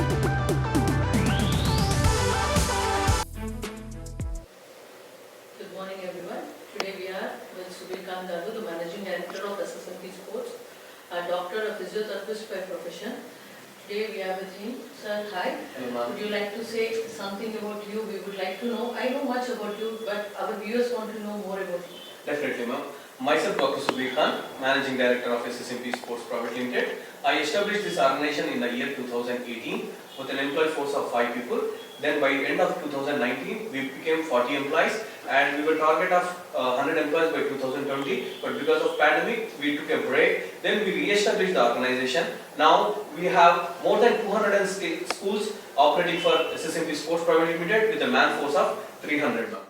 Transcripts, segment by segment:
Good morning, everyone. Today we are with Subeer Khan, the Managing Director of SSMP Sports, a doctor, a physiotherapist by profession. Today we are with him. Sir, hi. Hello, Would you like to say something about you? We would like to know. I know much about you, but our viewers want to know more about you. Definitely, ma'am. Myself, Dr. Subeer Khan, Managing Director of SSMP Sports Private Limited. I established this organization in the year 2018 with an employee force of 5 people. Then by end of 2019, we became 40 employees and we were target of 100 employees by 2020. But because of pandemic, we took a break. Then we re-established the organization. Now we have more than 200 schools operating for SSMP Sports Private Limited with a man force of 300 now.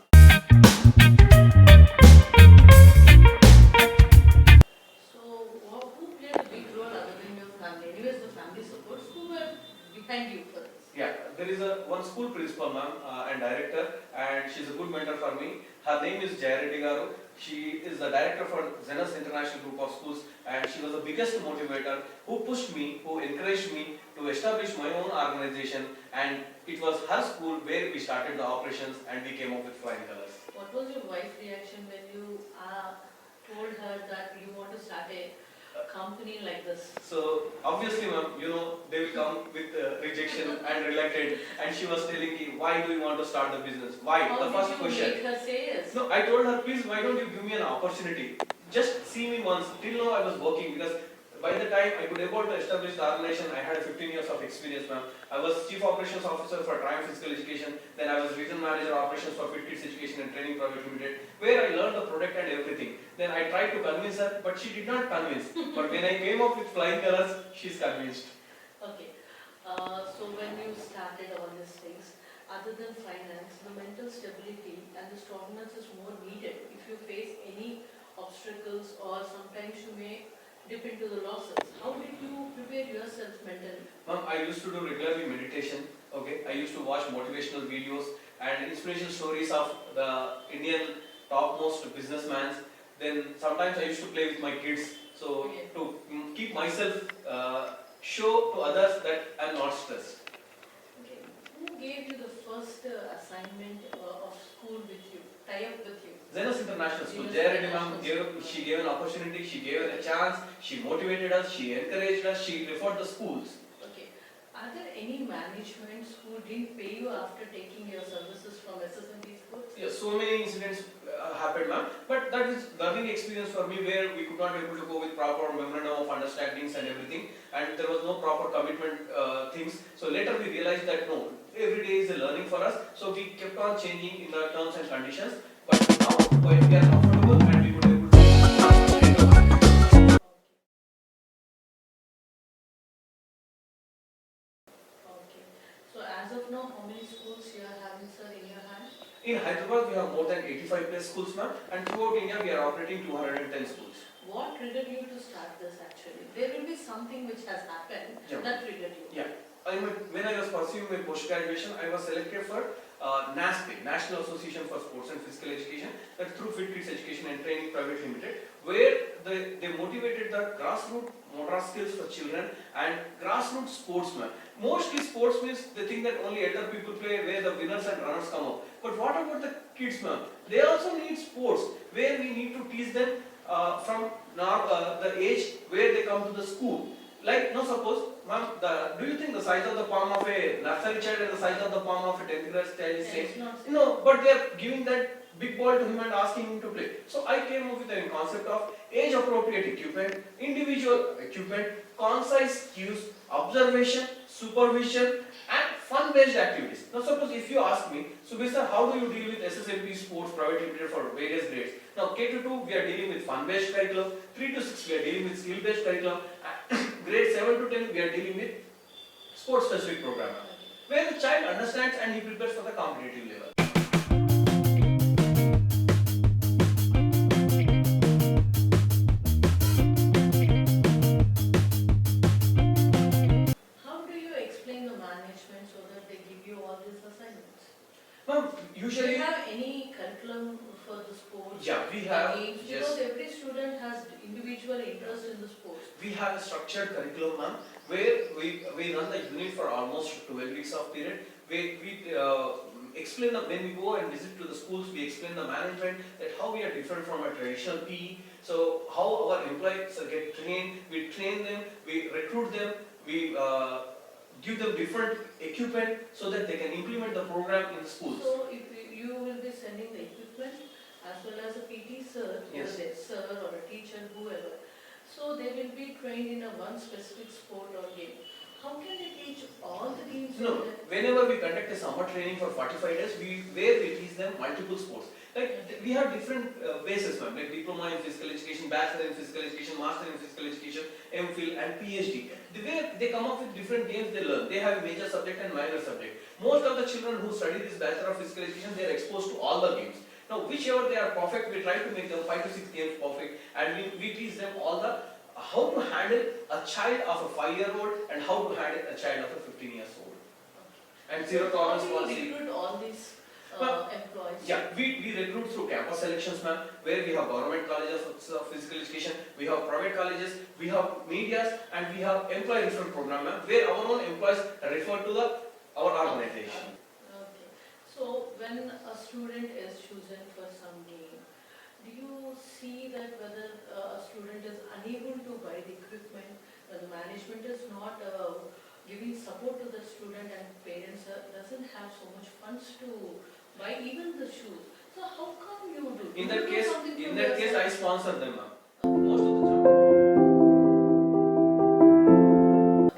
Who played a big role other than your family? Anyways, the family supports. Who were behind you for this? Yeah, there is one school principal, ma'am, and director, and she's a good mentor for me. Her name is Jayaredi Garu. She is the director for Zenas International Group of Schools, and she was the biggest motivator who pushed me, who encouraged me to establish my own organization. And it was her school where we started the operations, and we came up with flying colors. What was your wife's reaction when you told her that you want to start a company like this? So obviously, ma'am, they will come with rejection and reluctant, and she was telling me, why do you want to start the business? Why? How the first question. Make her say yes? No, I told her, please, why don't you give me an opportunity? Just see me once. Till now I was working because by the time I could able to establish the organization, I had 15 years of experience, ma'am. I was Chief Operations Officer for Triumph Physical Education, then I was Regional Manager Operations for Fit Kids Education and Training Private Limited, where I learned the product and everything. Then I tried to convince her, but she did not convince. But when I came up with flying colors, she's convinced. Okay. So when you started all these things, other than finance, the mental stability and the strongness is more needed if you face any obstacles or sometimes you may dip into the losses. How did you prepare yourself mentally? Ma'am, I used to do regularly meditation. Okay, I used to watch motivational videos and inspirational stories of the Indian topmost businessmen. Then sometimes I used to play with my kids. So to keep myself show to others that I'm not stressed. Okay. Who gave you the first assignment of school with you, tie up with you? Zenas International School. Jayaredi ma'am she gave an opportunity, she gave a chance, she motivated us, she encouraged us, she referred the schools. Okay. Are there any managements who didn't pay you after taking your services from SSMP schools? Yes, so many incidents happened, ma'am. But that is learning experience for me where we could not able to go with proper memorandum of understandings and everything, and there was no proper commitment things. So later we realized that no, every day is a learning for us. So we kept on changing in the terms and conditions. But now when we are comfortable and we would able to transfer into market. Okay. So as of now, how many schools you are having, sir, in your hand? In Hyderabad, we have more than 85 plus schools, ma'am, and throughout India, we are operating 210 schools. What triggered you to start this actually? There will be something which has happened that triggered you. Yeah. When I was pursuing my post-graduation, I was selected for NASPE, National Association for Sports and Physical Education, that through Fit Kids Education and Training Private Limited, where they motivated the grassroots motor skills for children and grassroots sportsmen. Mostly sports means they think that only elder people play where the winners and runners come up. But what about the kids, ma'am? They also need sports where we need to teach them from the age where they come to the school. Like, now suppose, ma'am, do you think the size of the palm of a nursery child and the size of the palm of a 10th grade child is same? No, but they are giving that big ball to him and asking him to play. So I came up with a concept of age appropriate equipment, individual equipment, concise cues, observation, supervision and fun based activities. Now suppose if you ask me, Subeer sir, how do you deal with SSMP Sports Private Limited for various grades? Now K to 2 we are dealing with fun based curriculum, 3 to 6 we are dealing with skill based curriculum, grade 7 to 10 we are dealing with sports specific program, where the child understands and he prepares for the competitive level. How do you explain the management so that they give you all these assignments? Ma'am, Do usually, you have any curriculum for the sports? yeah, we The have, games? yes, Because every student has individual interest in the sports. we have a structured curriculum, ma'am, where we run the unit for almost 12 weeks of period. We explain when we go and visit to the schools, we explain the management that how we are different from a traditional PE. So how our employees get trained, we train them, we recruit them, we give them different equipment so that they can implement the program in the schools. So if you will be sending the equipment as well as a PT sir, or Yes. a sir or a teacher, whoever. So they will be trained in a one specific sport or game. How can they teach all the games? No, whenever we conduct a summer training for 45 days, where we teach them multiple sports. Like we have different bases, ma'am, like diploma in physical education, bachelor in physical education, master in physical education, MPhil and PhD. The way they come up with different games they learn. They have a major subject and minor subject. Most of the children who study this bachelor of physical education, they are exposed to all the games. Now, whichever they are perfect, we try to make them 5 to 6 games perfect, and we teach them all the how to handle a child of a 5-year-old and how to handle a child of a 15 years old. And zero tolerance How do policy. you recruit all these employees? Yeah, we recruit through campus selections, ma'am, where we have government colleges of physical education, we have private colleges, we have medias, and we have employee referral program, ma'am, where our own employees refer to our organization. Okay. So when a student is chosen for some game, do you see that whether a student is unable to buy the equipment, the management is not giving support to the student and parents doesn't have so much funds to buy even the shoes. So how come you do? In You that do case, something in from that your case, side? I sponsor them, ma'am.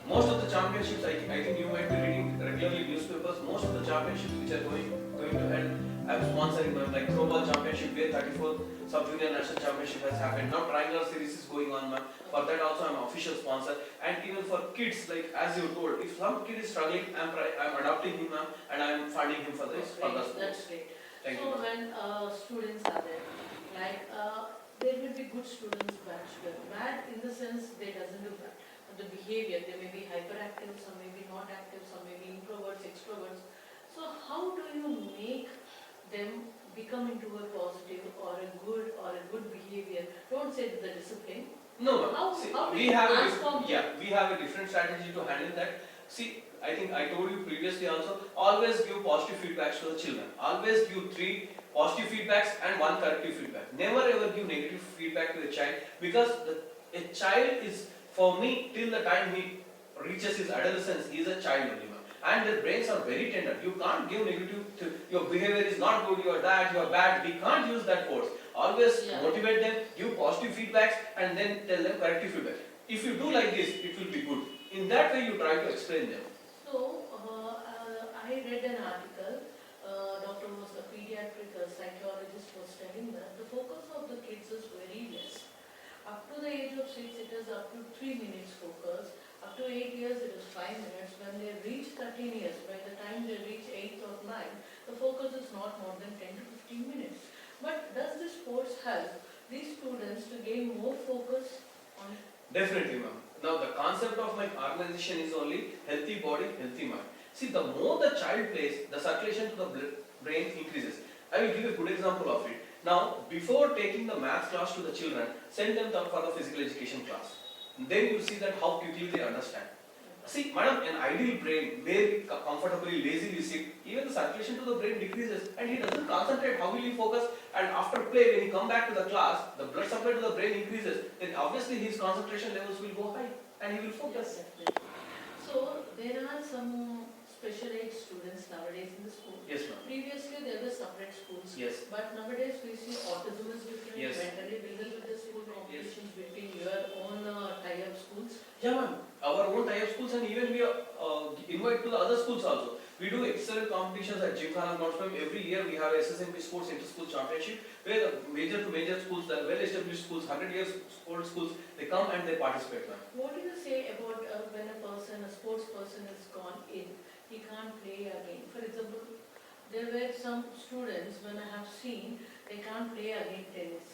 Most of the championships, I think you might be reading regularly newspapers. Most of the championships which are going to held, I'm sponsoring them. Like throwball championship, where 34th sub-junior national championship has happened. Now triangular series is going on, ma'am. For that also I'm official sponsor. And even for kids, like as you told, if some kid is struggling, I'm adopting him, ma'am, and I'm funding him for this for the sports. That's great. Thank So you. when students are there, like there will be good students, bad students. Bad in the sense they doesn't do bad. The behavior, they may be hyperactive, some may be not active, some may be introverts, extroverts. So how do you make them become into a positive or a good behavior? Don't say the discipline. No, ma'am. How do We you have transform? we have a different strategy to handle that. See, I think I told you previously also, always give positive feedbacks to the children. Always give 3 positive feedbacks and 1 corrective feedback. Never ever give negative feedback to a child, because a child is, for me, till the time he reaches his adolescence, he is a child only, ma'am. And their brains are very tender. You can't give negative to your behavior is not good, you are that, you are bad. We can't use that words. Always motivate them, give positive feedbacks, and then tell them corrective feedback. If you do like this, it will be good. In that way, you try to explain them. So I read an article. Doctor was a pediatric psychologist was telling that the focus of the kids is very less. Up to the age of 6, it is up to 3 minutes focus. Up to 8 years, it is 5 minutes. When they reach 13 years, by the time they reach 8th or 9th, the focus is not more than 10 to 15 minutes. But does this sports help these students to gain more focus on? Definitely, ma'am. Now, the concept of my organization is only healthy body, healthy mind. See, the more the child plays, the circulation to the brain increases. I will give a good example of it. Now, before taking the maths class to the children, send them for the physical education class. Then you see that how quickly they understand. See, madam, an ideal brain, where comfortably, lazily sit, even the circulation to the brain decreases and he doesn't concentrate. How will he focus? And after play, when he come back to the class, the blood supply to the brain increases. Then obviously his concentration levels will go high and he will focus. So there are some special ed students nowadays in the school. Yes, ma'am. Previously there were separate schools. Yes. But nowadays we see autism is different. Yes. Mentally building with the school competitions between your own tie-up schools. Yeah, ma'am. Our own tie-up schools, and even we invite to the other schools also. We do excellent competitions at Gymkhana grounds. Every year we have SSMP Sports Inter-School Championship, where the major to major schools, the well-established schools, 100 years old schools, they come and they participate, ma'am. What do you say about when a sports person is gone in, he can't play again? For example, there were some students when I have seen, they can't play again tennis.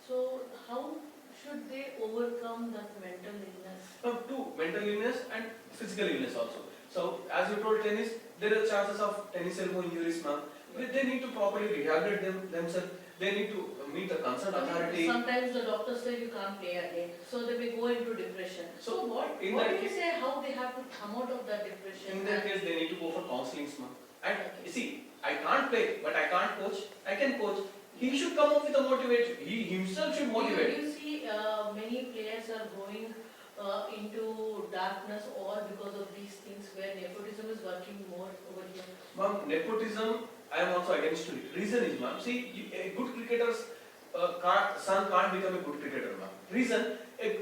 So how should they overcome that mental illness? Two, mental illness and physical illness also. So as you told tennis, there are chances of tennis elbow injuries, ma'am. They need to properly rehabilitate themselves. They need to meet the concerned authority. Sometimes the doctors say you can't play again, so they may go into depression. So what do you say, how they have to come out of that depression? In that case, they need to go for counseling, ma'am. And Okay. see, I can't play, but I can't coach. I can coach. He should come up with a motivation. He himself should motivate. You see, many players are going into darkness all because of these things where nepotism is working more over here. Ma'am, nepotism, I am also against it. Reason is, ma'am, see, a good cricketer's son can't become a good cricketer, ma'am. Reason,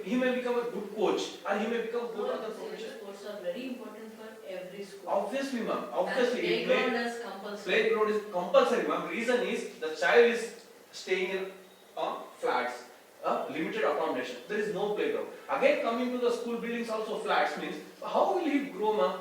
he may become a good coach or he may become good other profession. Sports are very important for every school. Obviously, ma'am. Obviously, playground is compulsory. Playground is compulsory, ma'am. Reason is the child is staying in flats. Limited accommodation. There is no playground. Again, coming to the school buildings, also flats means how will he grow, ma'am?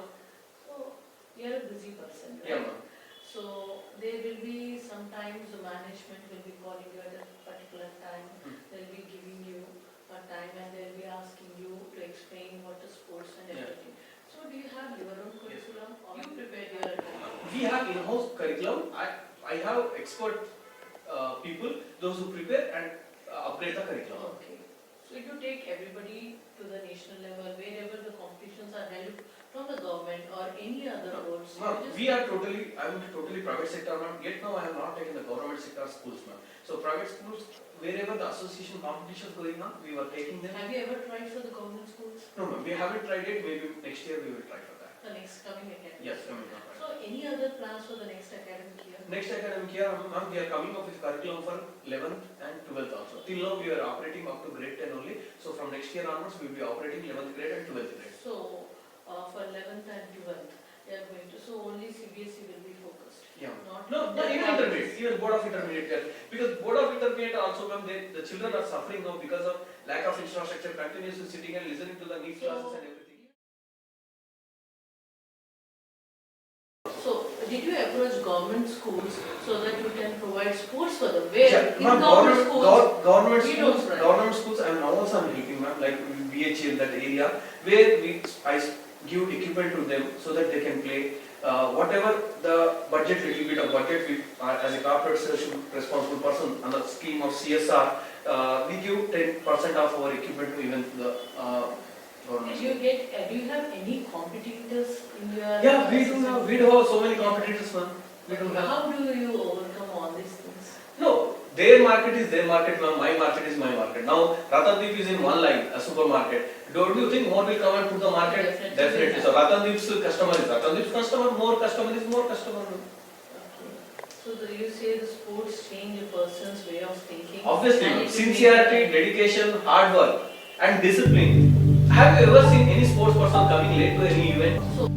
So you are a busy person, right? Yeah, ma'am. So there will be sometimes the management will be calling you at a particular time. They'll be giving you a time and they'll be asking you to explain what is sports and everything. So do you have your own curriculum or you prepare your own? We have in-house curriculum. I have expert people, those who prepare and upgrade the curriculum. Okay. So you take everybody to the national level, wherever the competitions are held from the government or any other boards. Ma'am, I am totally private sector, ma'am. Yet now I have not taken the government sector schools, ma'am. So private schools, wherever the association competitions going on, we were taking them. Have you ever tried for the government schools? No, ma'am, we haven't tried it. Maybe next year we will try for that. The next coming academic Yes, year. coming up. So any other plans for the next academic year? Next academic year, ma'am, we are coming up with curriculum for 11th and 12th also. Till now we are operating up to grade 10 only. So from next year onwards, we will be operating 11th grade and 12th grade. So for 11th and 12th, they are going to, so only CBSE will be focused. Yeah. Not Even intermediate, even board of intermediate care. Because board of intermediate also, ma'am, the children are suffering now because of lack of infrastructure, continuously sitting and listening to the neat classes and everything. So did you approach government schools so that you can provide sports for them? Where Yeah, in ma'am, government schools, I am now also helping, ma'am, like BH in that area, where I give equipment to them so that they can play. Whatever the budget, little bit of budget, we as a corporate responsible person on the scheme of CSR, we give 10% of our equipment to even the government. Do you have any competitors in your? Yeah, we do have so many competitors, ma'am. We do have. How do you overcome all these things? No, their market is their market, ma'am. My market is my market. Now, Ratandeep is in one line, a supermarket. Don't you think more will come and put the market? Definitely. So Ratandeep's customer is Ratandeep's customer, more customer is more customer. Okay. So you say the sports change a person's way of thinking? Obviously, sincerity, dedication, hard work and discipline. Have you ever seen any sports person coming late to any event? So